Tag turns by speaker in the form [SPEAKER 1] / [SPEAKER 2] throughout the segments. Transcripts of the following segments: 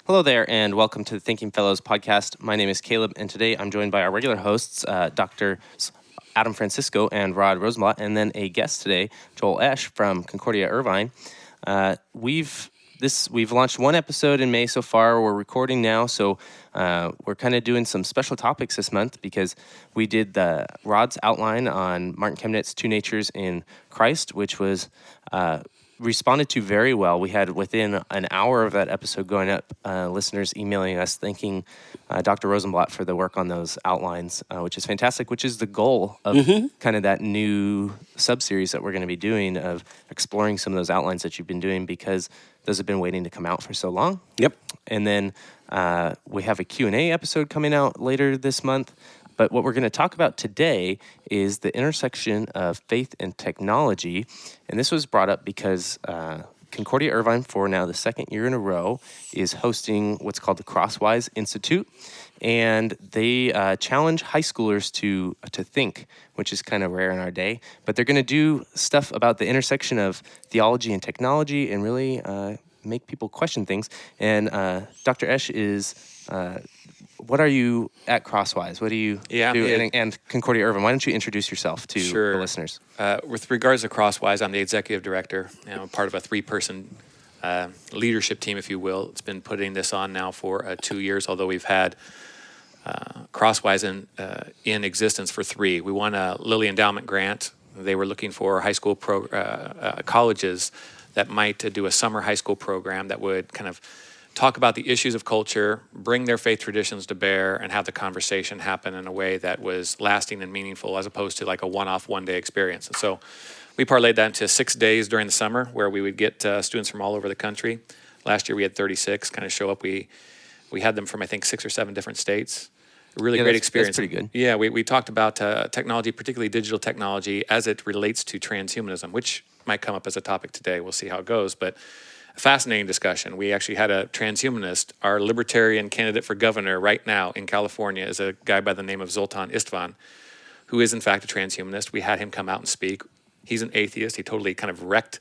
[SPEAKER 1] Hello there, and welcome to the Thinking Fellows podcast. My name is Caleb, and today I'm joined by our regular hosts, Dr. Adam Francisco and Rod Rosenblatt, and then a guest today, Joel Esch from Concordia Irvine. We've launched one episode in May so far. We're recording now, so we're kind of doing some special topics this month because we did the Rod's outline on Martin Chemnitz's Two Natures in Christ, which was responded to very well. We had within an hour of that episode going up, listeners emailing us thanking Dr. Rosenblatt for the work on those outlines, which is fantastic, which is the goal of kind of that new sub-series that we're going to be doing of exploring some of those outlines that you've been doing because those have been waiting to come out for so long.
[SPEAKER 2] Yep.
[SPEAKER 1] And then we have a Q&A episode coming out later this month. But what we're going to talk about today is the intersection of faith and technology. And this was brought up because Concordia Irvine, for now the second year in a row, is hosting what's called the Crosswise Institute. And they challenge high schoolers to think, which is kind of rare in our day. But they're going to do stuff about the intersection of theology and technology and really make people question things. And Dr. Esch is... what are you at Crosswise? What do you do? And Concordia Irvine, why don't you introduce yourself to the listeners?
[SPEAKER 2] With regards to Crosswise, I'm the executive director. I'm part of a 3-person leadership team, if you will. It's been putting this on now for 2 years, although we've had Crosswise in existence for 3. We won a Lilly Endowment grant. They were looking for high school colleges that might do a summer high school program that would kind of talk about the issues of culture, bring their faith traditions to bear, and have the conversation happen in a way that was lasting and meaningful as opposed to like a one-off, one-day experience. And so we parlayed that into 6 days during the summer where we would get students from all over the country. Last year we had 36 kind of show up. We had them from, I think, 6 or 7 different states. Really great experience.
[SPEAKER 1] That's pretty good.
[SPEAKER 2] Yeah, we talked about technology, particularly digital technology, as it relates to transhumanism, which might come up as a topic today. We'll see how it goes. But a fascinating discussion. We actually had a transhumanist. Our libertarian candidate for governor right now in California is a guy by the name of Zoltan Istvan, who is in fact a transhumanist. We had him come out and speak. He's an atheist. He totally kind of wrecked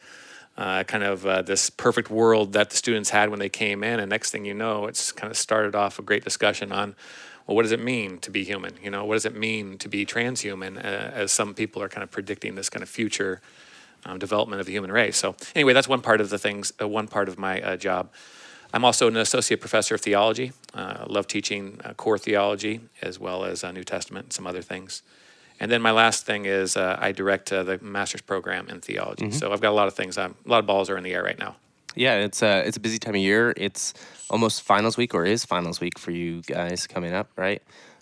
[SPEAKER 2] this perfect world that the students had when they came in. And next thing you know, it's kind of started off a great discussion on, well, what does it mean to be human? You know, what does it mean to be transhuman? As some people are kind of predicting this kind of future development of the human race. So anyway, that's one part of the things, one part of my job. I'm also an associate professor of theology. Love teaching core theology as well as New Testament and some other things. And then my last thing is I direct the master's program in theology. So I've got a lot of things. A lot of balls are in the air right now.
[SPEAKER 1] Yeah, it's a busy time of year. It's almost finals week, or is finals week for you guys coming up, right,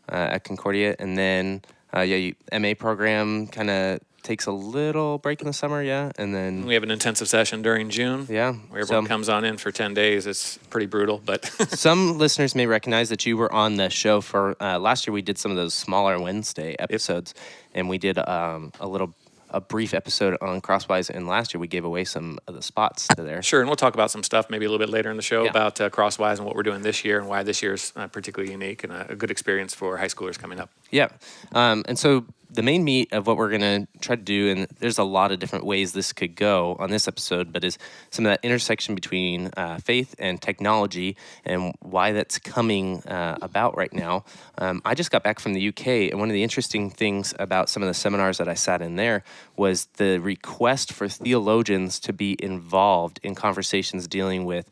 [SPEAKER 1] at Concordia. And then, MA program kind of takes a little break in the summer, and then
[SPEAKER 2] we have an intensive session during June.
[SPEAKER 1] Yeah,
[SPEAKER 2] where everyone comes on in for 10 days. It's pretty brutal, but
[SPEAKER 1] some listeners may recognize that you were on the show for last year. We did some of those smaller Wednesday episodes, and we did a brief episode on Crosswise, and last year we gave away some of the spots to there.
[SPEAKER 2] Sure, and we'll talk about some stuff maybe a little bit later in the show about Crosswise and what we're doing this year and why this year is particularly unique and a good experience for high schoolers coming up.
[SPEAKER 1] Yeah, and so the main meat of what we're going to try to do, and there's a lot of different ways this could go on this episode, but is some of that intersection between faith and technology and why that's coming about right now. I just got back from the UK, and one of the interesting things about some of the seminars that I sat in there was the request for theologians to be involved in conversations dealing with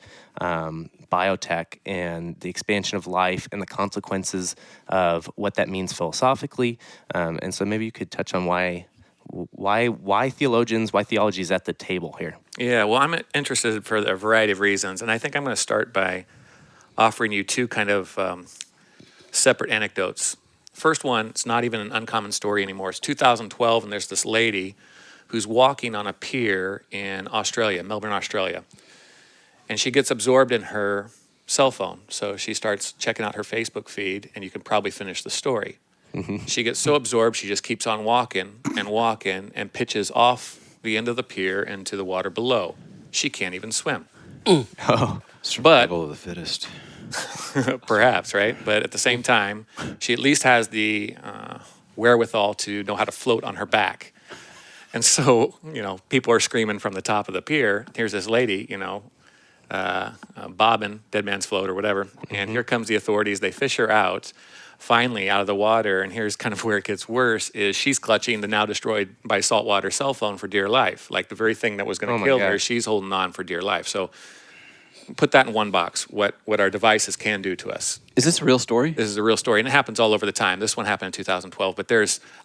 [SPEAKER 1] biotech and the expansion of life and the consequences of what that means philosophically. And so maybe you could touch on why theologians, why theology is at the table here.
[SPEAKER 2] Yeah, well, I'm interested for a variety of reasons. And I think I'm going to start by offering you 2 kind of separate anecdotes. First one, it's not even an uncommon story anymore. It's 2012, and there's this lady who's walking on a pier in Australia, Melbourne, Australia. And she gets absorbed in her cell phone. So she starts checking out her Facebook feed, and you can probably finish the story. She gets so absorbed, she just keeps on walking and pitches off the end of the pier into the water below. She can't even swim.
[SPEAKER 3] Survival of the fittest.
[SPEAKER 2] Perhaps, right? But at the same time, she at least has the wherewithal to know how to float on her back. And so, people are screaming from the top of the pier. Here's this lady, bobbing, dead man's float or whatever. And here comes the authorities. They fish her out, finally out of the water. And here's kind of where it gets worse: is she's clutching the now destroyed by saltwater cell phone for dear life, like the very thing that was going to kill her. She's holding on for dear life. So put that in one box. What our devices can do to us.
[SPEAKER 3] Is this a real story?
[SPEAKER 2] This is a real story, and it happens all over the time. This one happened in 2012, but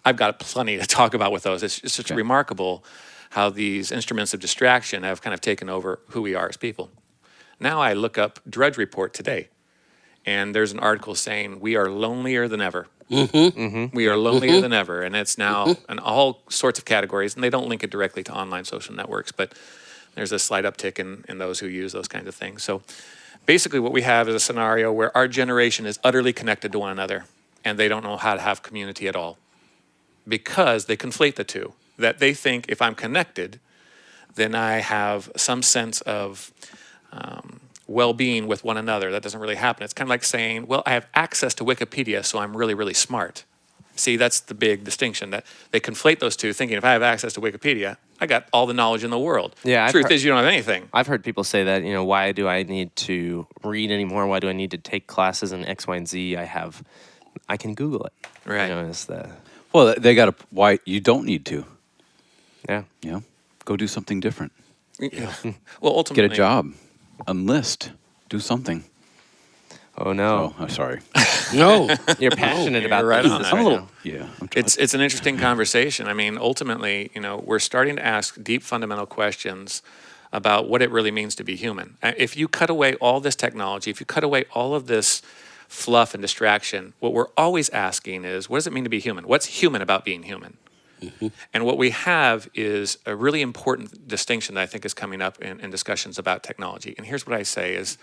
[SPEAKER 2] I've got plenty to talk about with those. It's just remarkable how these instruments of distraction have kind of taken over who we are as people. Now I look up Drudge Report today, and there's an article saying we are lonelier than ever. We are lonelier than ever, and it's now in all sorts of categories, and they don't link it directly to online social networks, but there's a slight uptick in those who use those kinds of things. So basically what we have is a scenario where our generation is utterly connected to one another, and they don't know how to have community at all because they conflate the two. That they think if I'm connected, then I have some sense of well-being with one another. That doesn't really happen. It's kind of like saying, well, I have access to Wikipedia, so I'm really, really smart. See, that's the big distinction, that they conflate those two, thinking if I have access to Wikipedia, I got all the knowledge in the world.
[SPEAKER 1] Yeah,
[SPEAKER 2] Truth is, you don't have anything.
[SPEAKER 1] I've heard people say that, why do I need to read anymore? Why do I need to take classes in X, Y, and Z? I can Google it.
[SPEAKER 2] Right.
[SPEAKER 3] Well, they got why you don't need to.
[SPEAKER 1] Yeah.
[SPEAKER 3] Go do something different.
[SPEAKER 2] Yeah. Well, ultimately,
[SPEAKER 3] Get a job. Enlist. Do something.
[SPEAKER 1] Oh, no.
[SPEAKER 3] Oh, I'm sorry.
[SPEAKER 4] No.
[SPEAKER 1] You're passionate about
[SPEAKER 2] right
[SPEAKER 1] this.
[SPEAKER 2] on that.
[SPEAKER 3] I'm a
[SPEAKER 1] right
[SPEAKER 3] little,
[SPEAKER 1] now.
[SPEAKER 3] yeah.
[SPEAKER 2] It's an interesting conversation. I mean, ultimately, we're starting to ask deep fundamental questions about what it really means to be human. If you cut away all this technology, if you cut away all of this fluff and distraction, what we're always asking is, what does it mean to be human? What's human about being human? And what we have is a really important distinction that I think is coming up in discussions about technology. And here's what I say is,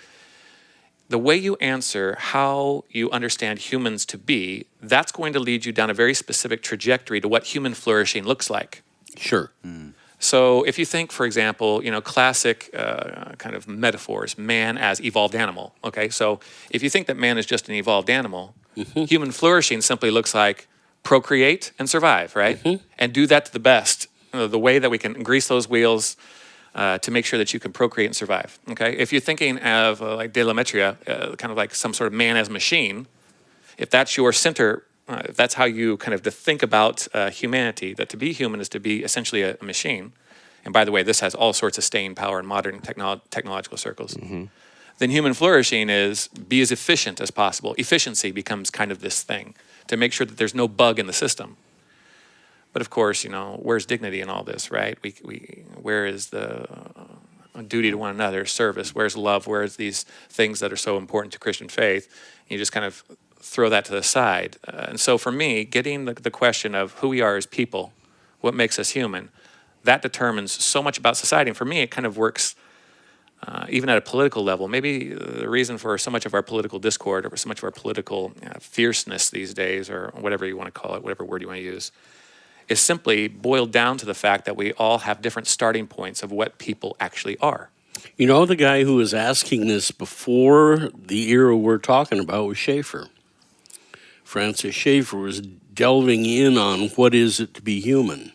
[SPEAKER 2] the way you answer how you understand humans to be, that's going to lead you down a very specific trajectory to what human flourishing looks like.
[SPEAKER 4] Sure.
[SPEAKER 2] So if you think, for example, classic kind of metaphors, man as evolved animal, okay? So if you think that man is just an evolved animal, human flourishing simply looks like procreate and survive, right? And do that to the best, the way that we can grease those wheels to make sure that you can procreate and survive, okay? If you're thinking of like De La Metria, kind of like some sort of man as machine, if that's your center, if that's how you kind of think about humanity, that to be human is to be essentially a machine, and by the way, this has all sorts of staying power in modern technological circles, then human flourishing is be as efficient as possible. Efficiency becomes kind of this thing to make sure that there's no bug in the system. But of course, where's dignity in all this, right? Where is the duty to one another, service? Where's love? Where's these things that are so important to Christian faith? You just kind of throw that to the side. And so for me, getting the question of who we are as people, what makes us human, that determines so much about society. And for me, it kind of works even at a political level. Maybe the reason for so much of our political discord or so much of our political fierceness these days, or whatever you want to call it, whatever word you want to use, is simply boiled down to the fact that we all have different starting points of what people actually are.
[SPEAKER 4] The guy who was asking this before the era we're talking about was Schaeffer. Francis Schaeffer was delving in on what is it to be human.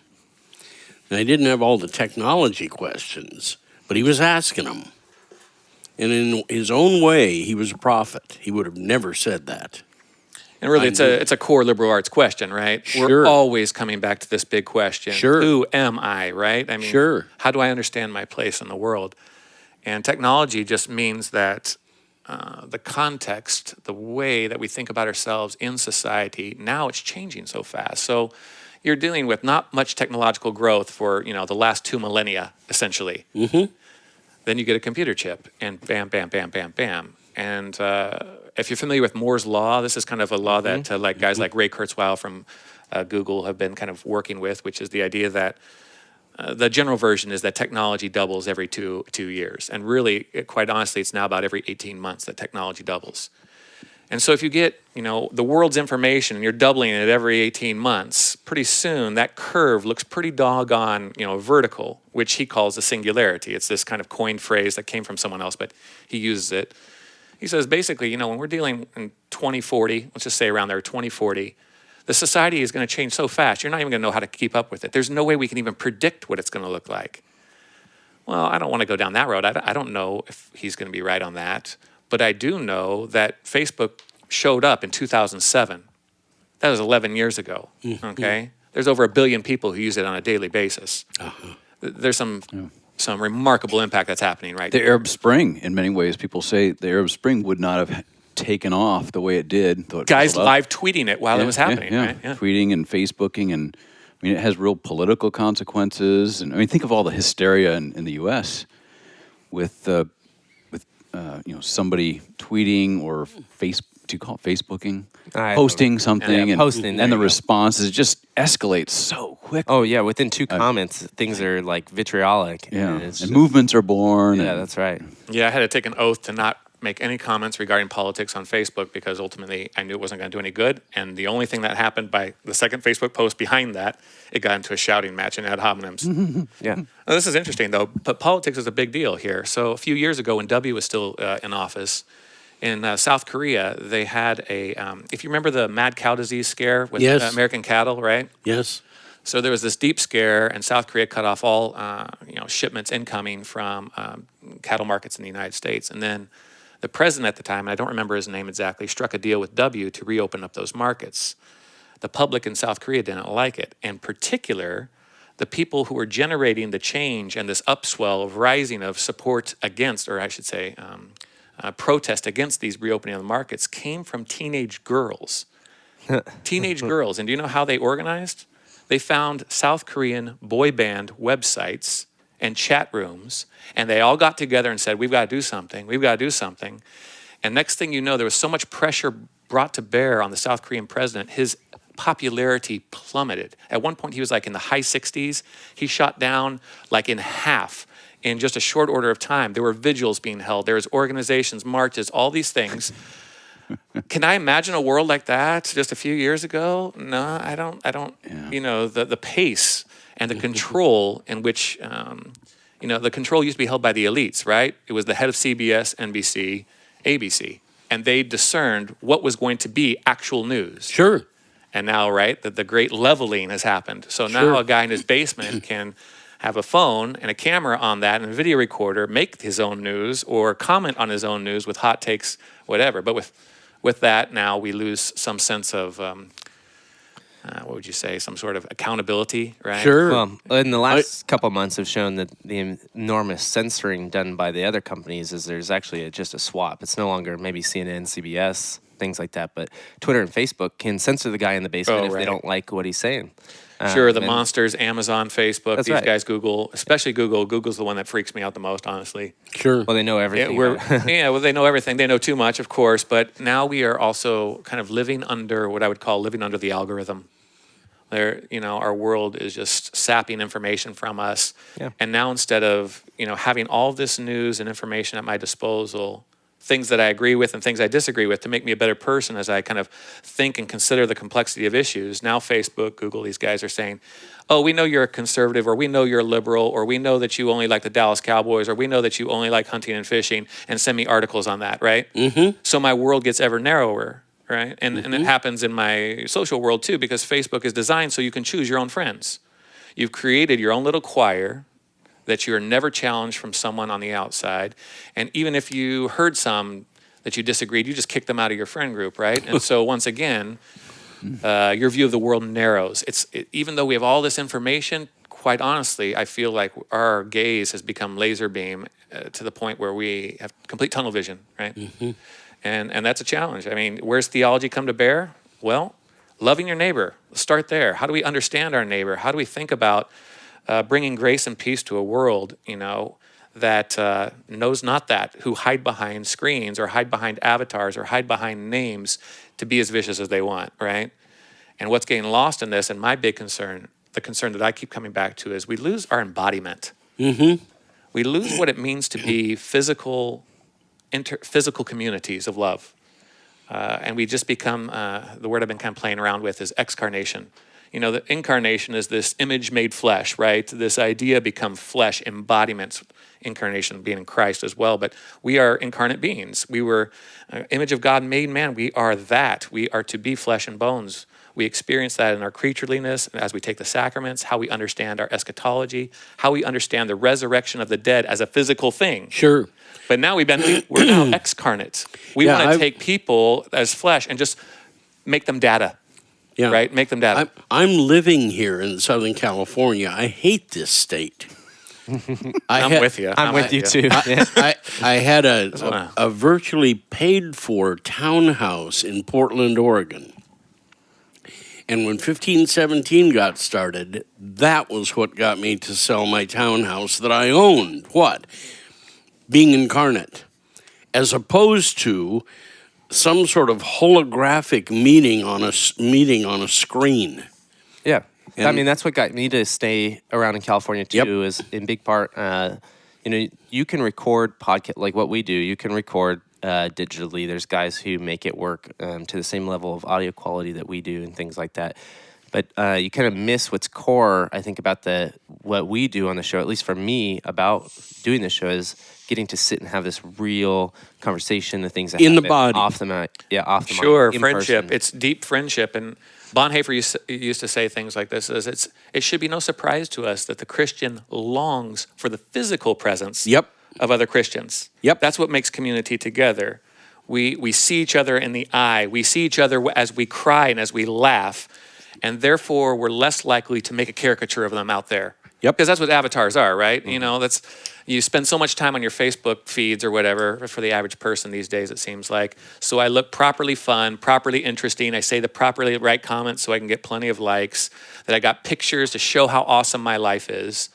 [SPEAKER 4] And he didn't have all the technology questions, but he was asking them. And in his own way, he was a prophet. He would have never said that.
[SPEAKER 2] And really, it's a core liberal arts question, right?
[SPEAKER 4] Sure.
[SPEAKER 2] We're always coming back to this big question.
[SPEAKER 4] Sure.
[SPEAKER 2] Who am I, right? I mean,
[SPEAKER 4] Sure.
[SPEAKER 2] How do I understand my place in the world? And technology just means that the context, the way that we think about ourselves in society, now it's changing so fast. So you're dealing with not much technological growth for, the last 2 millennia, essentially. Then you get a computer chip, and bam, bam, bam, bam, bam. And if you're familiar with Moore's Law, this is kind of a law that guys like Ray Kurzweil from Google have been kind of working with, which is the idea that the general version is that technology doubles every two years. And really, quite honestly, it's now about every 18 months that technology doubles. And so if you get, the world's information and you're doubling it every 18 months, pretty soon that curve looks pretty doggone, vertical, which he calls the singularity. It's this kind of coined phrase that came from someone else, but he uses it. He says, basically, when we're dealing in 2040, let's just say around there, 2040, the society is going to change so fast, you're not even going to know how to keep up with it. There's no way we can even predict what it's going to look like. Well, I don't want to go down that road. I don't know if he's going to be right on that. But I do know that Facebook showed up in 2007. That was 11 years ago, okay? There's over 1 billion people who use it on a daily basis. There's some remarkable impact that's happening right
[SPEAKER 3] The
[SPEAKER 2] now.
[SPEAKER 3] Arab Spring, in many ways, people say the Arab Spring would not have taken off the way it did. Though it
[SPEAKER 2] Guys
[SPEAKER 3] fizzled up.
[SPEAKER 2] live tweeting it while it was happening, right? Yeah.
[SPEAKER 3] Tweeting and Facebooking, and I mean, it has real political consequences. And I mean, think of all the hysteria in the U.S. with somebody tweeting or do you call it Facebooking? Posting something, and
[SPEAKER 1] posting, there
[SPEAKER 3] and the
[SPEAKER 1] you go.
[SPEAKER 3] response is just escalates so quick.
[SPEAKER 1] Oh yeah, within 2 comments, things are like vitriolic.
[SPEAKER 3] Yeah,
[SPEAKER 1] and it's
[SPEAKER 3] and
[SPEAKER 1] just-
[SPEAKER 3] movements are born.
[SPEAKER 1] Yeah,
[SPEAKER 3] and-
[SPEAKER 1] that's right.
[SPEAKER 2] Yeah, I had to take an oath to not make any comments regarding politics on Facebook because ultimately I knew it wasn't going to do any good. And the only thing that happened by the second Facebook post behind that, it got into a shouting match and ad hominems.
[SPEAKER 1] Yeah.
[SPEAKER 2] Now, this is interesting, though, but politics is a big deal here. So a few years ago when W was still in office, in South Korea, they had a, if you remember the mad cow disease scare with
[SPEAKER 4] Yes.
[SPEAKER 2] American cattle, right?
[SPEAKER 4] Yes.
[SPEAKER 2] So there was this deep scare, and South Korea cut off all shipments incoming from cattle markets in the United States. And then the president at the time, and I don't remember his name exactly, struck a deal with W to reopen up those markets. The public in South Korea didn't like it. In particular, the people who were generating the change and this upswell of rising of support against, or I should say, protest against these reopening of the markets came from teenage girls. Teenage girls. And do you know how they organized? They found South Korean boy band websites and chat rooms, and they all got together and said, we've got to do something. We've got to do something. And next thing you know, there was so much pressure brought to bear on the South Korean president, his popularity plummeted. At one point, he was like in the high 60s. He shot down like in half in just a short order of time. There were vigils being held. There was organizations, marches, all these things. Can I imagine a world like that just a few years ago? No, I don't.
[SPEAKER 3] Yeah.
[SPEAKER 2] You know, the pace and the control in which, the control used to be held by the elites, right? It was the head of CBS, NBC, ABC, and they discerned what was going to be actual news.
[SPEAKER 4] Sure.
[SPEAKER 2] And now, right, that the great leveling has happened. So now
[SPEAKER 4] Sure.
[SPEAKER 2] a guy in his basement can have a phone and a camera on that and a video recorder, make his own news or comment on his own news with hot takes, whatever. But with that, now we lose some sense of, what would you say, some sort of accountability, right?
[SPEAKER 4] Sure.
[SPEAKER 1] Well, in the last couple of months have shown that the enormous censoring done by the other companies is there's actually just a swap. It's no longer maybe CNN, CBS, things like that, but Twitter and Facebook can censor the guy in the basement if
[SPEAKER 2] right.
[SPEAKER 1] they don't like what he's saying.
[SPEAKER 2] Sure, the
[SPEAKER 1] and-
[SPEAKER 2] monsters, Amazon, Facebook,
[SPEAKER 1] That's
[SPEAKER 2] these
[SPEAKER 1] right.
[SPEAKER 2] guys, Google, especially Google. Google's the one that freaks me out the most, honestly.
[SPEAKER 4] Sure.
[SPEAKER 1] Well, they know everything.
[SPEAKER 2] Well, they know everything. They know too much, of course. But now we are also kind of living under what I would call living under the algorithm. Our world is just sapping information from us.
[SPEAKER 1] Yeah.
[SPEAKER 2] And now instead of, having all this news and information at my disposal, things that I agree with and things I disagree with to make me a better person as I kind of think and consider the complexity of issues. Now Facebook, Google, these guys are saying, oh, we know you're a conservative, or we know you're a liberal, or we know that you only like the Dallas Cowboys, or we know that you only like hunting and fishing, and send me articles on that, right? Mm-hmm. So my world gets ever narrower, right? And it happens in my social world too, because Facebook is designed so you can choose your own friends. You've created your own little choir that you're never challenged from someone on the outside. And even if you heard some that you disagreed, you just kick them out of your friend group, right? And so once again, your view of the world narrows. Even though we have all this information, quite honestly, I feel like our gaze has become laser beam to the point where we have complete tunnel vision, right? Mm-hmm. And that's a challenge. I mean, where's theology come to bear? Well, loving your neighbor. Let's start there. How do we understand our neighbor? How do we think about bringing grace and peace to a world, that knows not that, who hide behind screens or hide behind avatars or hide behind names to be as vicious as they want, right? And what's getting lost in this, and my big concern, the concern that I keep coming back to, is we lose our embodiment. Mm-hmm. We lose what it means to be physical communities of love. And we just become, the word I've been kind of playing around with is excarnation. The incarnation is this image made flesh, right? This idea become flesh, embodiments, incarnation being in Christ as well. But we are incarnate beings. We were image of God made man. We are that. We are to be flesh and bones. We experience that in our creatureliness as we take the sacraments, how we understand our eschatology, how we understand the resurrection of the dead as a physical thing.
[SPEAKER 4] Sure.
[SPEAKER 2] But now we're now excarnate. We want to take people as flesh and just make them data.
[SPEAKER 4] Yeah.
[SPEAKER 2] Right? Make them data.
[SPEAKER 4] I'm living here in Southern California. I hate this state.
[SPEAKER 2] I'm with you.
[SPEAKER 1] I'm with you too.
[SPEAKER 4] I had a virtually paid for townhouse in Portland, Oregon. And when 1517 got started, that was what got me to sell my townhouse that I owned. What? Being incarnate. As opposed to some sort of holographic meeting on a screen.
[SPEAKER 1] Yeah.
[SPEAKER 4] And
[SPEAKER 1] I mean, that's what got me to stay around in California too, is in big part, you can record podcast like what we do. You can record digitally. There's guys who make it work to the same level of audio quality that we do and things like that. But you kind of miss what's core, I think, about what we do on the show, at least for me, about doing the show is getting to sit and have this real conversation, the things that
[SPEAKER 4] in the
[SPEAKER 1] happen
[SPEAKER 4] body.
[SPEAKER 1] off the mic. Yeah, off the mic.
[SPEAKER 2] Sure,
[SPEAKER 1] in
[SPEAKER 2] friendship.
[SPEAKER 1] person.
[SPEAKER 2] It's deep friendship. And Bonhoeffer used to say things like this, it should be no surprise to us that the Christian longs for the physical presence of other Christians.
[SPEAKER 4] Yep.
[SPEAKER 2] That's what makes community together. We see each other in the eye. We see each other as we cry and as we laugh. And therefore, we're less likely to make a caricature of them out there.
[SPEAKER 4] Yep.
[SPEAKER 2] Because that's what avatars are, right?
[SPEAKER 4] Mm-hmm.
[SPEAKER 2] You spend so much time on your Facebook feeds or whatever, for the average person these days, it seems like. So I look properly fun, properly interesting. I say the properly right comments so I can get plenty of likes. That I got pictures to show how awesome my life is.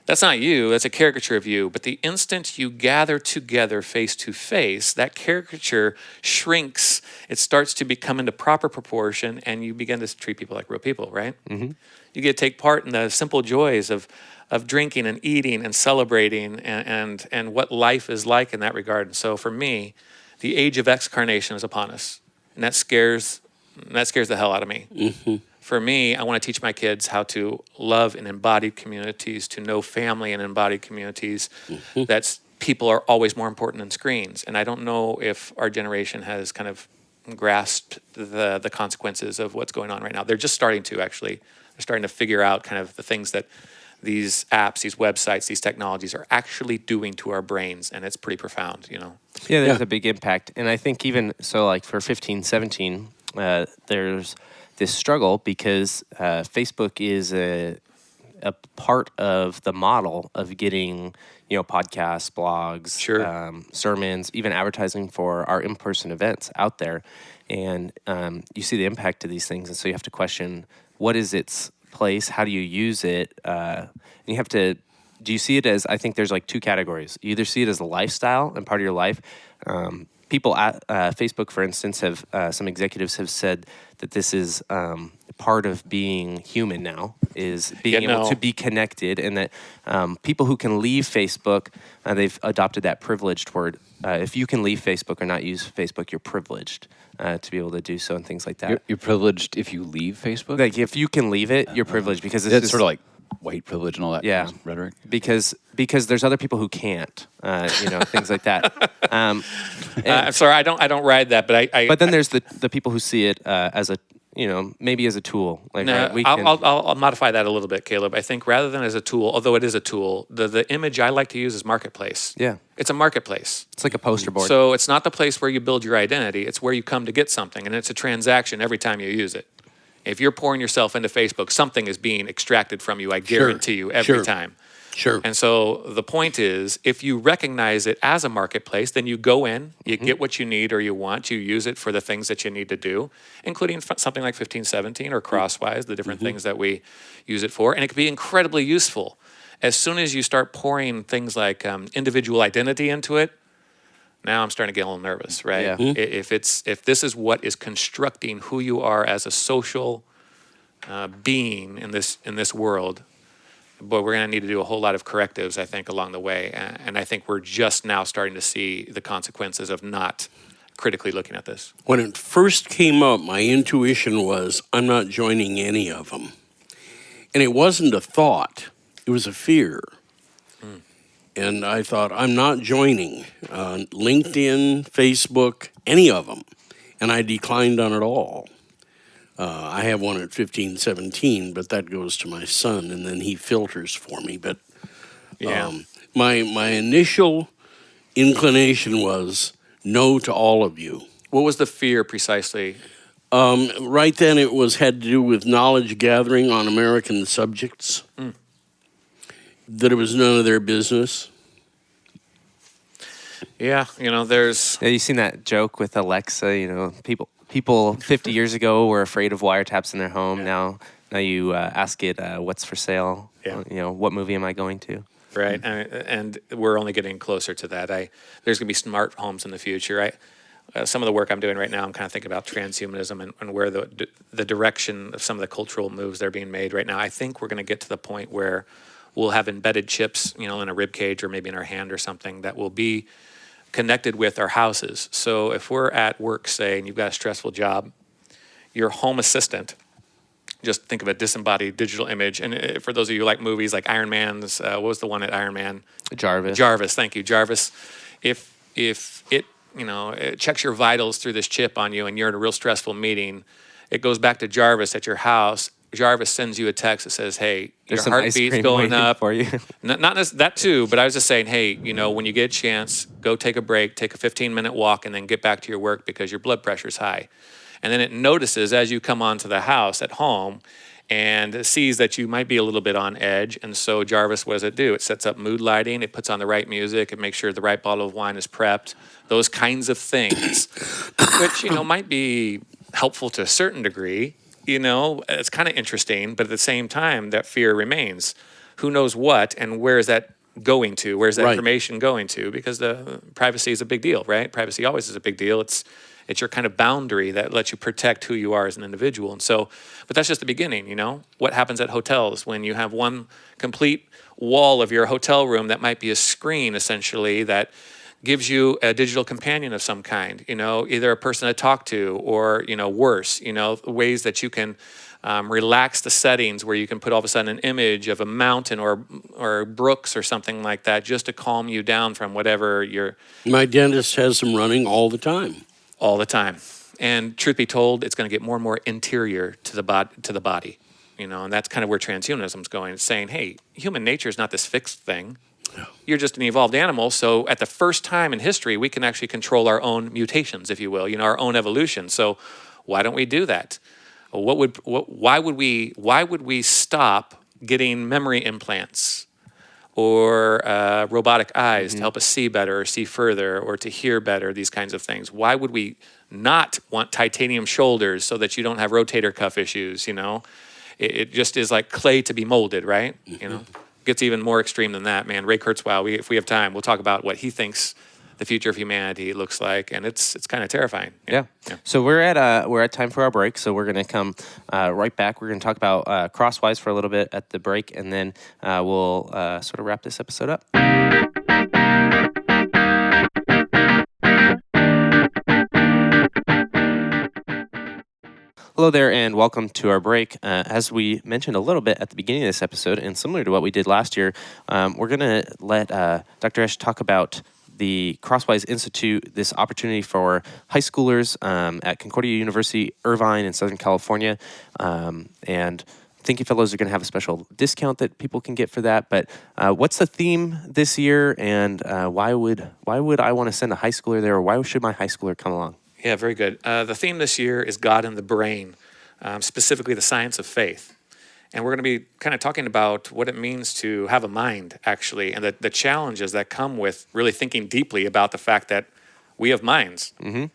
[SPEAKER 2] That's not you. That's a caricature of you. But the instant you gather together face to face, that caricature shrinks. It starts to become into proper proportion, and you begin to treat people like real people, right?
[SPEAKER 1] Mm-hmm.
[SPEAKER 2] You get to take part in the simple joys of drinking and eating and celebrating and what life is like in that regard. And so for me, the age of excarnation is upon us, and that scares the hell out of me.
[SPEAKER 4] Mm-hmm.
[SPEAKER 2] For me, I want to teach my kids how to love in embodied communities, to know family in embodied communities.
[SPEAKER 4] Mm-hmm.
[SPEAKER 2] That's people are always more important than screens. And I don't know if our generation has kind of grasped the consequences of what's going on right now. They're just starting to, actually. They're starting to figure out kind of the things that these apps, these websites, these technologies are actually doing to our brains. And it's pretty profound,
[SPEAKER 1] Yeah, there's a big impact. And I think even so, like for 15, 17, there's this struggle because Facebook is a part of the model of getting, podcasts, blogs,
[SPEAKER 2] Sure.
[SPEAKER 1] Sermons, even advertising for our in-person events out there. And you see the impact of these things. And so you have to question, what is its place? How do you use it? And you have to, do you see it as, I think there's like two categories. You either see it as a lifestyle and part of your life. People at Facebook, for instance, have some executives have said that this is part of being human now, is being able to be connected, and that people who can leave Facebook, they've adopted that privileged word. If you can leave Facebook or not use Facebook, you're privileged to be able to do so and things like that.
[SPEAKER 3] You're privileged if you leave Facebook?
[SPEAKER 1] Like if you can leave it, you're privileged because
[SPEAKER 3] it's sort of like white privilege and all that
[SPEAKER 1] yeah,
[SPEAKER 3] rhetoric.
[SPEAKER 1] Because there's other people who can't, things like that.
[SPEAKER 2] I'm sorry, I don't ride that, but
[SPEAKER 1] But then there's the people who see it as a, maybe as a tool. Like
[SPEAKER 2] I'll modify that a little bit, Caleb. I think rather than as a tool, although it is a tool, the image I like to use is marketplace.
[SPEAKER 1] Yeah,
[SPEAKER 2] it's a marketplace.
[SPEAKER 1] It's like a poster board.
[SPEAKER 2] So it's not the place where you build your identity. It's where you come to get something, and it's a transaction every time you use it. If you're pouring yourself into Facebook, something is being extracted from you, I guarantee you, every time.
[SPEAKER 4] Sure.
[SPEAKER 2] And so the point is, if you recognize it as a marketplace, then you go in, you get what you need or you want, you use it for the things that you need to do, including something like 1517 or Crosswise, the different things that we use it for. And it can be incredibly useful. As soon as you start pouring things like individual identity into it, now I'm starting to get a little nervous, right?
[SPEAKER 1] Yeah.
[SPEAKER 2] If this is what is constructing who you are as a social being in this world, boy, we're going to need to do a whole lot of correctives, I think, along the way. And I think we're just now starting to see the consequences of not critically looking at this?
[SPEAKER 4] When it first came up, my intuition was, I'm not joining any of them. And it wasn't a thought, it was a fear. And I thought, I'm not joining LinkedIn, Facebook, any of them. And I declined on it all. I have one at 15, 17, but that goes to my son, and then he filters for me. But my initial inclination was no to all of you.
[SPEAKER 2] What was the fear precisely?
[SPEAKER 4] Right then, it had to do with knowledge gathering on American subjects. That it was none of their business.
[SPEAKER 2] Yeah, there's...
[SPEAKER 1] Yeah, you seen that joke with Alexa? People 50 years ago were afraid of wiretaps in their home. Now you ask it, what's for sale?
[SPEAKER 2] Yeah.
[SPEAKER 1] What movie am I going to?
[SPEAKER 2] Right, and we're only getting closer to that. There's going to be smart homes in the future. Some of the work I'm doing right now, I'm kind of thinking about transhumanism and where the direction of some of the cultural moves that are being made right now. I think we're going to get to the point where we'll have embedded chips, in a rib cage or maybe in our hand or something that will be connected with our houses. So if we're at work, say, and you've got a stressful job, your home assistant, just think of a disembodied digital image. And for those of you who like movies like Iron Man's, what was the one at Iron Man?
[SPEAKER 1] Jarvis.
[SPEAKER 2] Thank you, Jarvis. If it it checks your vitals through this chip on you and you're in a real stressful meeting, it goes back to Jarvis at your house. Jarvis sends you a text that says, hey,
[SPEAKER 1] There's
[SPEAKER 2] your heartbeat's going up.
[SPEAKER 1] For you.
[SPEAKER 2] Not that too, but I was just saying, hey, when you get a chance, go take a break, take a 15-minute walk, and then get back to your work because your blood pressure's high. And then it notices as you come onto the house at home and sees that you might be a little bit on edge. And so Jarvis, what does it do? It sets up mood lighting. It puts on the right music. It makes sure the right bottle of wine is prepped. Those kinds of things, which, might be helpful to a certain degree. It's kind of interesting, but at the same time, that fear remains. Who knows what and where is that going to? Where's that information going to? Because the privacy is a big deal, right? Privacy always is a big deal. It's your kind of boundary that lets you protect who you are as an individual. And so, but that's just the beginning, What happens at hotels when you have one complete wall of your hotel room that might be a screen, essentially, that gives you a digital companion of some kind, either a person to talk to or, worse, ways that you can relax the settings where you can put all of a sudden an image of a mountain or brooks or something like that just to calm you down from whatever you're...
[SPEAKER 4] My dentist has them running all the time.
[SPEAKER 2] All the time. And truth be told, it's going to get more and more interior to the body, and that's kind of where transhumanism is going. It's saying, hey, human nature is not this fixed thing. No. You're just an evolved animal. So at the first time in history, we can actually control our own mutations, if you will, our own evolution. So why don't we do that? Why would we stop getting memory implants or robotic eyes to help us see better or see further or to hear better, these kinds of things? Why would we not want titanium shoulders so that you don't have rotator cuff issues, It just is like clay to be molded, right? Gets even more extreme than that, man. Ray Kurzweil, if we have time, we'll talk about what he thinks the future of humanity looks like, and it's kind of terrifying.
[SPEAKER 1] Yeah. So we're at time for our break. So we're going to come right back. We're going to talk about Crosswise for a little bit at the break, and then we'll sort of wrap this episode up. Hello there, and welcome to our break. As we mentioned a little bit at the beginning of this episode, and similar to what we did last year, we're going to let Dr. Esch talk about the Crosswise Institute, this opportunity for high schoolers at Concordia University, Irvine in Southern California. And Thinking Fellows are going to have a special discount that people can get for that. But what's the theme this year, and why would I want to send a high schooler there, or why should my high schooler come along?
[SPEAKER 2] Yeah, very good. The theme this year is God and the Brain, specifically the science of faith. And we're going to be kind of talking about what it means to have a mind, actually, and the challenges that come with really thinking deeply about the fact that we have minds. Mm-hmm.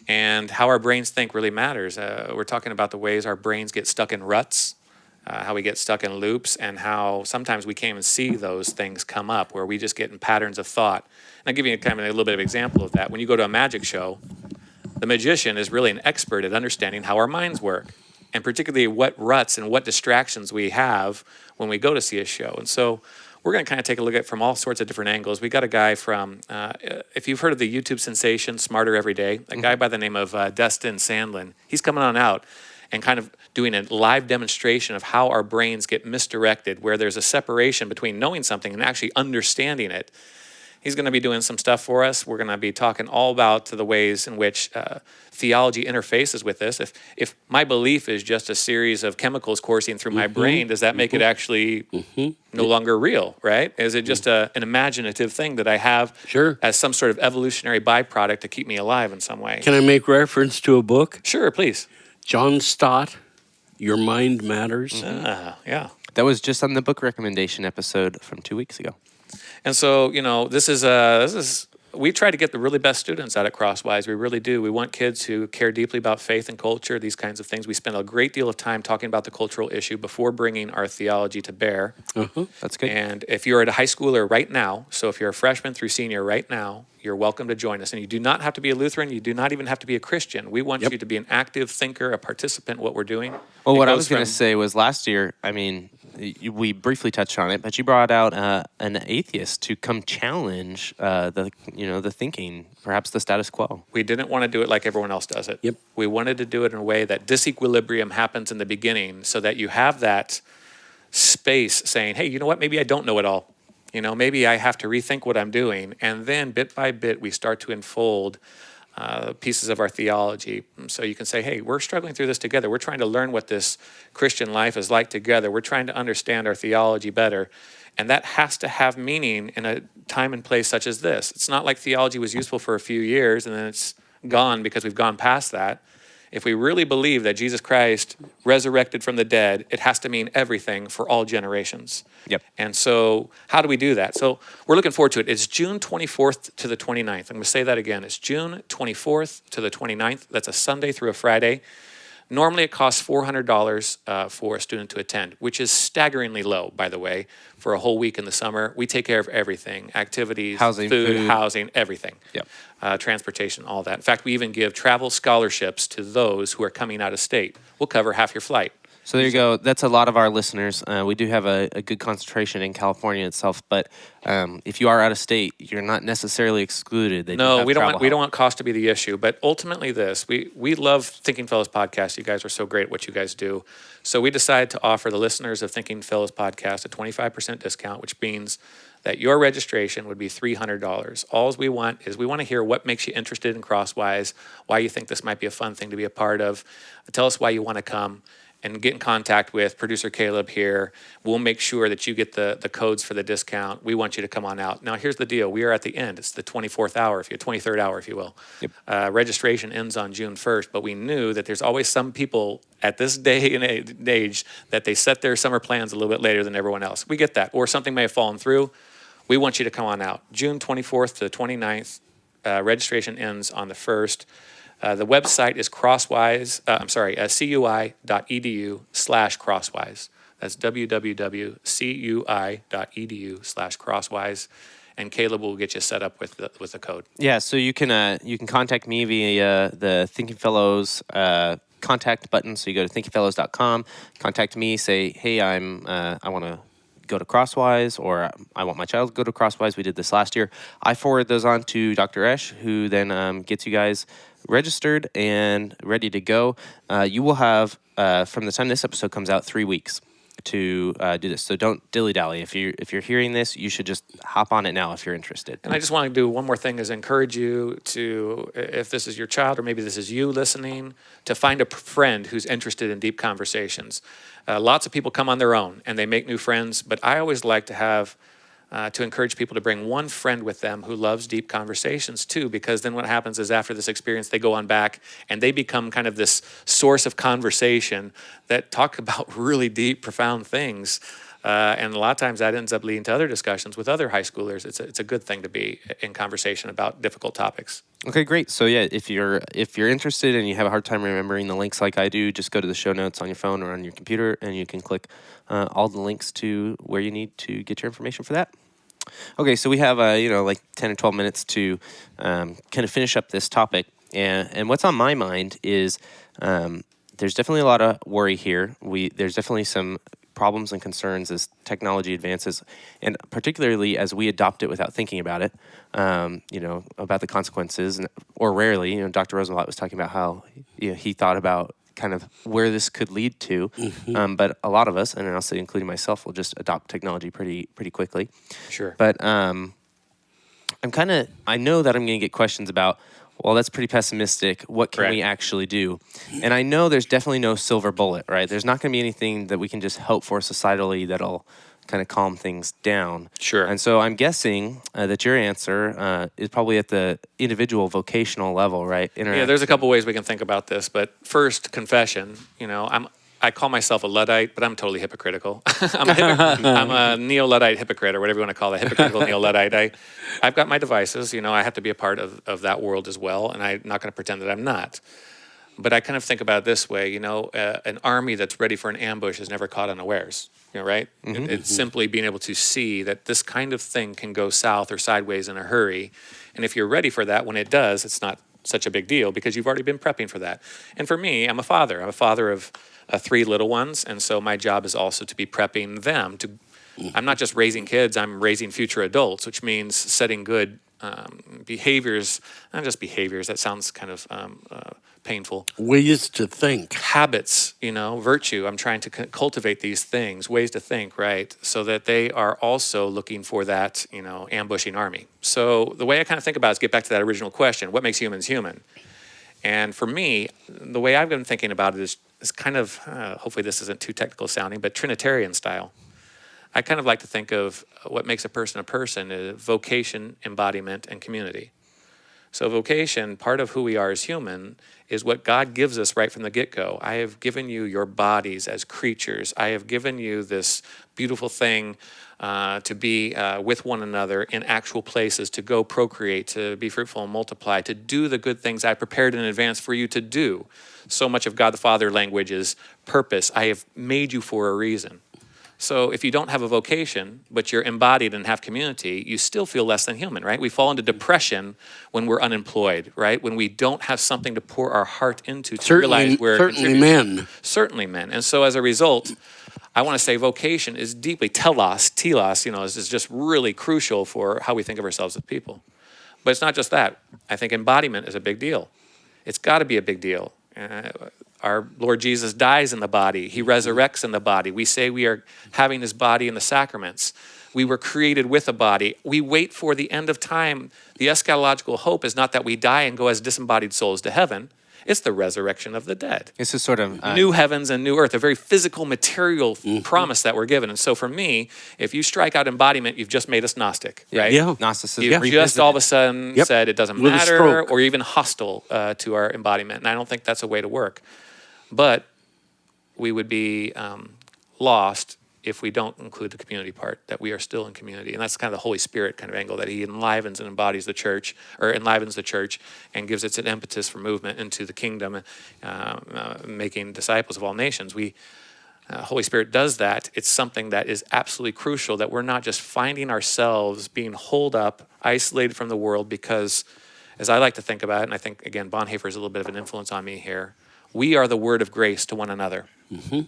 [SPEAKER 2] And how our brains think really matters. We're talking about the ways our brains get stuck in ruts, how we get stuck in loops, and how sometimes we can't even see those things come up, where we just get in patterns of thought. And I'll give you kind of a little bit of example of that. When you go to a magic show, the magician is really an expert at understanding how our minds work, and particularly what ruts and what distractions we have when we go to see a show. And so we're going to kind of take a look at it from all sorts of different angles. We got a guy from, if you've heard of the YouTube sensation Smarter Every Day, a guy by the name of Destin Sandlin. He's coming on out and kind of doing a live demonstration of how our brains get misdirected, where there's a separation between knowing something and actually understanding it. He's going to be doing some stuff for us. We're going to be talking all about the ways in which theology interfaces with this. If my belief is just a series of chemicals coursing through my brain, does that make it actually no longer real, right? Is it just an imaginative thing that I have as some sort of evolutionary byproduct to keep me alive in some way?
[SPEAKER 4] Can I make reference to a book?
[SPEAKER 2] Sure, please.
[SPEAKER 4] John Stott, Your Mind Matters.
[SPEAKER 2] Yeah.
[SPEAKER 1] That was just on the book recommendation episode from 2 weeks ago.
[SPEAKER 2] And so, this is we try to get the really best students out at Crosswise. We really do. We want kids who care deeply about faith and culture, these kinds of things. We spend a great deal of time talking about the cultural issue before bringing our theology to bear.
[SPEAKER 1] That's good.
[SPEAKER 2] And if you're a high schooler right now, so if you're a freshman through senior right now, you're welcome to join us. And you do not have to be a Lutheran. You do not even have to be a Christian. We want you to be an active thinker, a participant in what we're doing.
[SPEAKER 1] Well, what I was going to say was last year, we briefly touched on it, but you brought out an atheist to come challenge the thinking, perhaps the status quo.
[SPEAKER 2] We didn't want to do it like everyone else does it.
[SPEAKER 4] Yep.
[SPEAKER 2] We wanted to do it in a way that disequilibrium happens in the beginning, so that you have that space saying, hey, you know what, maybe I don't know it all. Maybe I have to rethink what I'm doing. And then bit by bit, we start to unfold pieces of our theology. So you can say, hey, we're struggling through this together. We're trying to learn what this Christian life is like together. We're trying to understand our theology better. And that has to have meaning in a time and place such as this. It's not like theology was useful for a few years and then it's gone because we've gone past that. If we really believe that Jesus Christ resurrected from the dead, it has to mean everything for all generations.
[SPEAKER 1] Yep.
[SPEAKER 2] And so how do we do that? So we're looking forward to it. It's June 24th to the 29th. I'm going to say that again. It's June 24th to the 29th. That's a Sunday through a Friday. Normally it costs $400 for a student to attend, which is staggeringly low, by the way, for a whole week in the summer. We take care of everything, activities, food, housing, everything.
[SPEAKER 1] Yep.
[SPEAKER 2] Transportation, all that. In fact, we even give travel scholarships to those who are coming out of state. We'll cover half your flight.
[SPEAKER 1] So there you go. That's a lot of our listeners. We do have a good concentration in California itself, but if you are out of state, you're not necessarily excluded.
[SPEAKER 2] We don't want cost to be the issue, but ultimately we love Thinking Fellows Podcast. You guys are so great at what you guys do. So we decided to offer the listeners of Thinking Fellows Podcast a 25% discount, which means that your registration would be $300. All we want to hear what makes you interested in Crosswise, why you think this might be a fun thing to be a part of. Tell us why you want to come. And get in contact with producer Caleb here. We'll make sure that you get the codes for the discount. We want you to come on out. Now, here's the deal. We are at the end. It's the 24th hour, 23rd hour, if you will. Yep. Registration ends on June 1st, but we knew that there's always some people at this day and age that they set their summer plans a little bit later than everyone else. We get that. Or something may have fallen through. We want you to come on out. June 24th to the 29th. Registration ends on the 1st. The website is cui.edu/crosswise. That's www.cui.edu/crosswise. And Caleb will get you set up with the code.
[SPEAKER 1] Yeah, so you can contact me via the Thinking Fellows contact button. So you go to thinkingfellows.com, contact me, say, hey, I want to go to Crosswise, or I want my child to go to Crosswise. We did this last year. I forward those on to Dr. Esch, who then gets you guys registered and ready to go. You will have, from the time this episode comes out, 3 weeks to do this. So don't dilly-dally. If you're hearing this, you should just hop on it now if you're interested.
[SPEAKER 2] And I just want to do one more thing, is encourage you to, if this is your child or maybe this is you listening, to find a friend who's interested in deep conversations. Lots of people come on their own and they make new friends, but I always like to have to encourage people to bring one friend with them who loves deep conversations too, because then what happens is after this experience, they go on back and they become kind of this source of conversation that talk about really deep, profound things. And a lot of times that ends up leading to other discussions with other high schoolers. It's a good thing to be in conversation about difficult topics.
[SPEAKER 1] Okay, great. So yeah, if you're interested and you have a hard time remembering the links like I do, just go to the show notes on your phone or on your computer, and you can click all the links to where you need to get your information for that. Okay, so we have like 10 or 12 minutes to kind of finish up this topic, and what's on my mind is there's definitely a lot of worry here. There's definitely some problems and concerns as technology advances, and particularly as we adopt it without thinking about it, about the consequences, or rarely. Dr. Rosenblatt was talking about how he thought about kind of where this could lead to, but a lot of us, and I'll say including myself, will just adopt technology pretty quickly.
[SPEAKER 2] Sure.
[SPEAKER 1] But I know that I'm going to get questions about, well, that's pretty pessimistic. What can we actually do? And I know there's definitely no silver bullet, right? There's not going to be anything that we can just hope for societally that'll kind of calm things down.
[SPEAKER 2] Sure.
[SPEAKER 1] And so I'm guessing that your answer is probably at the individual vocational level, right?
[SPEAKER 2] Yeah, there's a couple ways we can think about this. But first, confession. I call myself a Luddite, but I'm totally hypocritical. I'm a neo-Luddite hypocrite, or whatever you want to call it, hypocritical neo-Luddite. I've got my devices. I have to be a part of that world as well, and I'm not going to pretend that I'm not. But I kind of think about it this way, an army that's ready for an ambush is never caught unawares, right? It's simply being able to see that this kind of thing can go south or sideways in a hurry. And if you're ready for that, when it does, it's not such a big deal because you've already been prepping for that. And for me, I'm a father. I'm a father of 3 little ones, and so my job is also to be prepping them. I'm not just raising kids, I'm raising future adults, which means setting good behaviors, not just behaviors, that sounds kind of painful.
[SPEAKER 4] Ways to think.
[SPEAKER 2] Habits, virtue. I'm trying to cultivate these things, ways to think, right? So that they are also looking for that, ambushing army. So the way I kind of think about it is get back to that original question, what makes humans human? And for me, the way I've been thinking about it is kind of, hopefully this isn't too technical sounding, but Trinitarian style. I kind of like to think of what makes a person is vocation, embodiment, and community. So vocation, part of who we are as human, is what God gives us right from the get-go. I have given you your bodies as creatures. I have given you this beautiful thing to be with one another in actual places, to go procreate, to be fruitful and multiply, to do the good things I prepared in advance for you to do. So much of God the Father language is purpose. I have made you for a reason. So if you don't have a vocation, but you're embodied and have community, you still feel less than human, right? We fall into depression when we're unemployed, right? When we don't have something to pour our heart into to realize we're Certainly men. And so as a result, I want to say vocation is deeply, telos, is just really crucial for how we think of ourselves as people. But it's not just that. I think embodiment is a big deal. It's got to be a big deal. Our Lord Jesus dies in the body. He resurrects in the body. We say we are having his body in the sacraments. We were created with a body. We wait for the end of time. The eschatological hope is not that we die and go as disembodied souls to heaven. It's the resurrection of the dead.
[SPEAKER 1] It's a sort of
[SPEAKER 2] new heavens and new earth, a very physical, material promise that we're given. And so for me, if you strike out embodiment, you've just made us Gnostic, right?
[SPEAKER 4] Yeah.
[SPEAKER 1] Gnosticism.
[SPEAKER 2] You've just all of a sudden said it doesn't matter, or even hostile to our embodiment. And I don't think that's a way to work. But we would be lost if we don't include the community part, that we are still in community. And that's kind of the Holy Spirit kind of angle, that he enlivens and embodies the church, or enlivens the church and gives it an impetus for movement into the kingdom, making disciples of all nations. Holy Spirit does that. It's something that is absolutely crucial, that we're not just finding ourselves being holed up, isolated from the world, because as I like to think about it, and I think, again, Bonhoeffer is a little bit of an influence on me here, we are the word of grace to one another. Mm-hmm.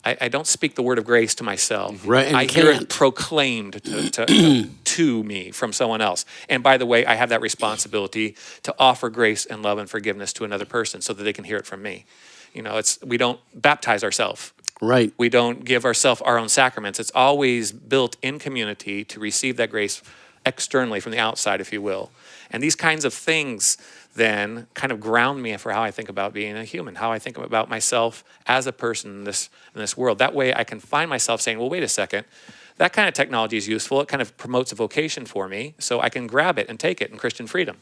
[SPEAKER 2] I don't speak the word of grace to myself.
[SPEAKER 4] Right,
[SPEAKER 2] I hear it proclaimed to me from someone else. And by the way, I have that responsibility to offer grace and love and forgiveness to another person so that they can hear it from me. We don't baptize ourselves.
[SPEAKER 4] Right.
[SPEAKER 2] We don't give ourselves our own sacraments. It's always built in community to receive that grace externally from the outside, if you will. And these kinds of things then kind of ground me for how I think about being a human, how I think about myself as a person in this world. That way I can find myself saying, well, wait a second, that kind of technology is useful. It kind of promotes a vocation for me, so I can grab it and take it in Christian freedom.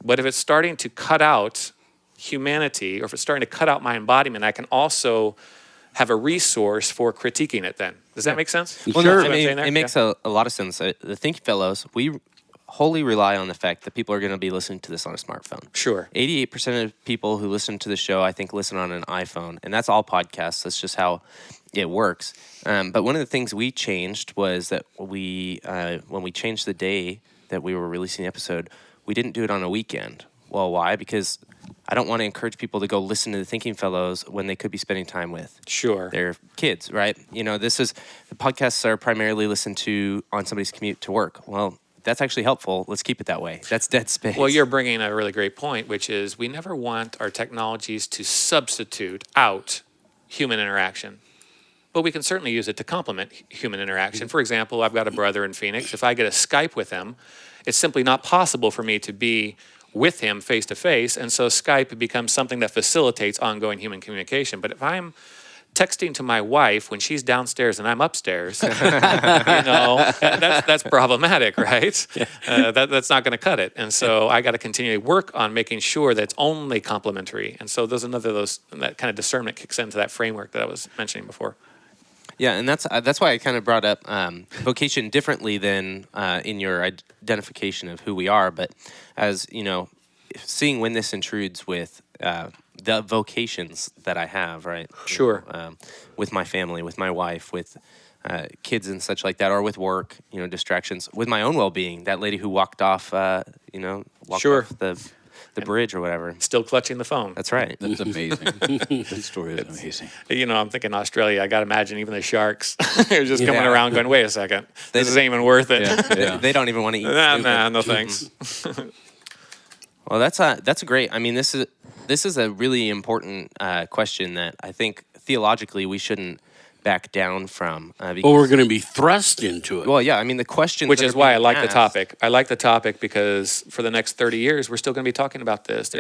[SPEAKER 2] But if it's starting to cut out humanity, or if it's starting to cut out my embodiment, I can also have a resource for critiquing it then. Does that make sense?
[SPEAKER 1] Well, sure. It makes a lot of sense. The Think Fellows, we wholly rely on the fact that people are going to be listening to this on a smartphone.
[SPEAKER 2] Sure.
[SPEAKER 1] 88% of people who listen to the show, I think, listen on an iPhone, and that's all podcasts. That's just how it works. But one of the things we changed was that when we changed the day that we were releasing the episode, we didn't do it on a weekend. Well, why? Because I don't want to encourage people to go listen to the Thinking Fellows when they could be spending time with
[SPEAKER 2] Sure.
[SPEAKER 1] their kids, right? The podcasts are primarily listened to on somebody's commute to work. Well, that's actually helpful. Let's keep it that way. That's dead space.
[SPEAKER 2] Well, you're bringing a really great point, which is we never want our technologies to substitute out human interaction. But we can certainly use it to complement human interaction. For example, I've got a brother in Phoenix. If I get a Skype with him, it's simply not possible for me to be with him face to face. And so Skype becomes something that facilitates ongoing human communication. But if I'm texting to my wife when she's downstairs and I'm upstairs, that's problematic, right? That's not going to cut it. And so I got to continually work on making sure that it's only complementary. And so that kind of discernment kicks into that framework that I was mentioning before.
[SPEAKER 1] Yeah, and that's why I kind of brought up vocation differently than in your identification of who we are. But as seeing when this intrudes with the vocations that I have, right?
[SPEAKER 2] Sure.
[SPEAKER 1] With my family, with my wife, with kids and such like that, or with work, distractions, with my own well-being. That lady who walked off,
[SPEAKER 2] Sure.
[SPEAKER 1] off the bridge or whatever.
[SPEAKER 2] Still clutching the phone.
[SPEAKER 1] That's right.
[SPEAKER 3] That's amazing. That story is amazing.
[SPEAKER 2] I'm thinking Australia. I got to imagine even the sharks are just coming around going, wait a second. This isn't even worth it.
[SPEAKER 3] Yeah.
[SPEAKER 1] They don't even want to eat.
[SPEAKER 2] Nah, no thanks.
[SPEAKER 1] Well, that's great. I mean, this is a really important question that I think theologically we shouldn't back down from.
[SPEAKER 4] We're going to be thrust into it.
[SPEAKER 1] Well, yeah. I mean, the question,
[SPEAKER 2] which is why I like the topic. I like the topic because for the next 30 years, we're still going to be talking about this.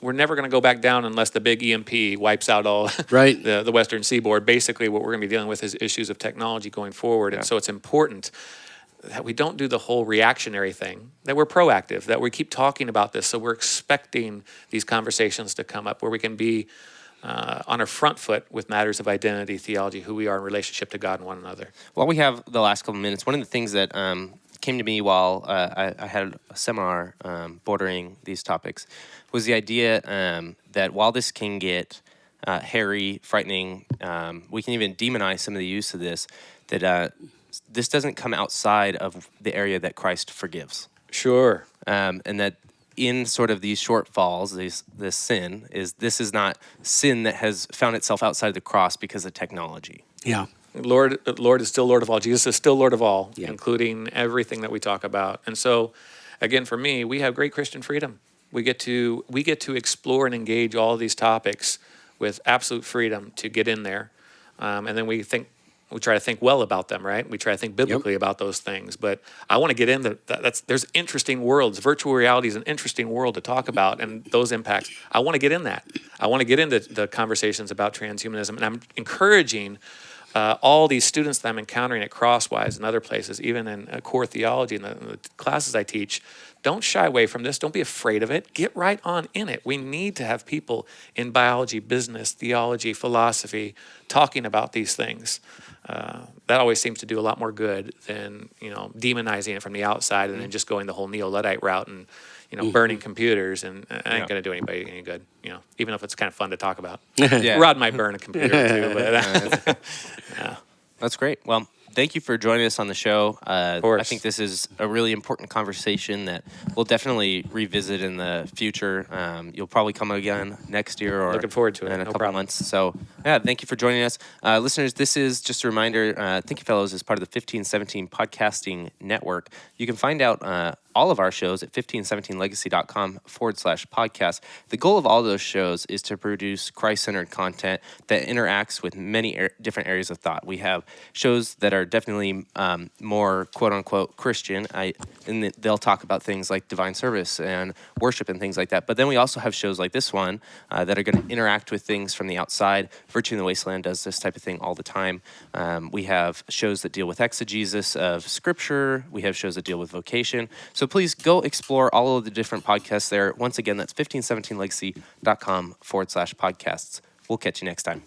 [SPEAKER 2] We're never going to go back down unless the big EMP wipes out all the Western seaboard. Basically, what we're going to be dealing with is issues of technology going forward. And so it's important that we don't do the whole reactionary thing, that we're proactive, that we keep talking about this. So we're expecting these conversations to come up where we can be on our front foot with matters of identity, theology, who we are in relationship to God and one another.
[SPEAKER 1] While we have the last couple of minutes, one of the things that came to me while I had a seminar bordering these topics was the idea that while this can get hairy, frightening, we can even demonize some of the use of this, that this doesn't come outside of the area that Christ forgives.
[SPEAKER 2] Sure.
[SPEAKER 1] And that in sort of these shortfalls, this sin this is not sin that has found itself outside of the cross because of technology.
[SPEAKER 4] Yeah.
[SPEAKER 2] Lord is still Lord of all. Jesus is still Lord of all, including everything that we talk about. And so, again, for me, we have great Christian freedom. We get to explore and engage all of these topics with absolute freedom to get in there, and then we try to think well about them, right? We try to think biblically about those things. But I want to get into there's interesting worlds. Virtual reality is an interesting world to talk about and those impacts. I want to get in that. I want to get into the conversations about transhumanism. And I'm encouraging all these students that I'm encountering at Crosswise and other places, even in core theology and the classes I teach, don't shy away from this. Don't be afraid of it. Get right on in it. We need to have people in biology, business, theology, philosophy talking about these things. That always seems to do a lot more good than demonizing it from the outside and then just going the whole Neo-Luddite route and burning computers, and it ain't going to do anybody any good. Even if it's kind of fun to talk about. Rod might burn a computer too, but
[SPEAKER 1] That's great. Well, thank you for joining us on the show.
[SPEAKER 2] Of course.
[SPEAKER 1] I think this is a really important conversation that we'll definitely revisit in the future. You'll probably come again next year or
[SPEAKER 2] looking forward to it.
[SPEAKER 1] in a couple of months. So, thank you for joining us. Listeners, this is just a reminder, Thinking Fellows is part of the 1517 Podcasting Network. You can find out all of our shows at 1517legacy.com/podcast. The goal of all those shows is to produce Christ-centered content that interacts with many different areas of thought. We have shows that are definitely more quote-unquote Christian, and they'll talk about things like divine service and worship and things like that. But then we also have shows like this one that are going to interact with things from the outside. Virtue in the Wasteland does this type of thing all the time. We have shows that deal with exegesis of Scripture. We have shows that deal with vocation. So please go explore all of the different podcasts there. Once again, that's 1517legacy.com/podcasts. We'll catch you next time.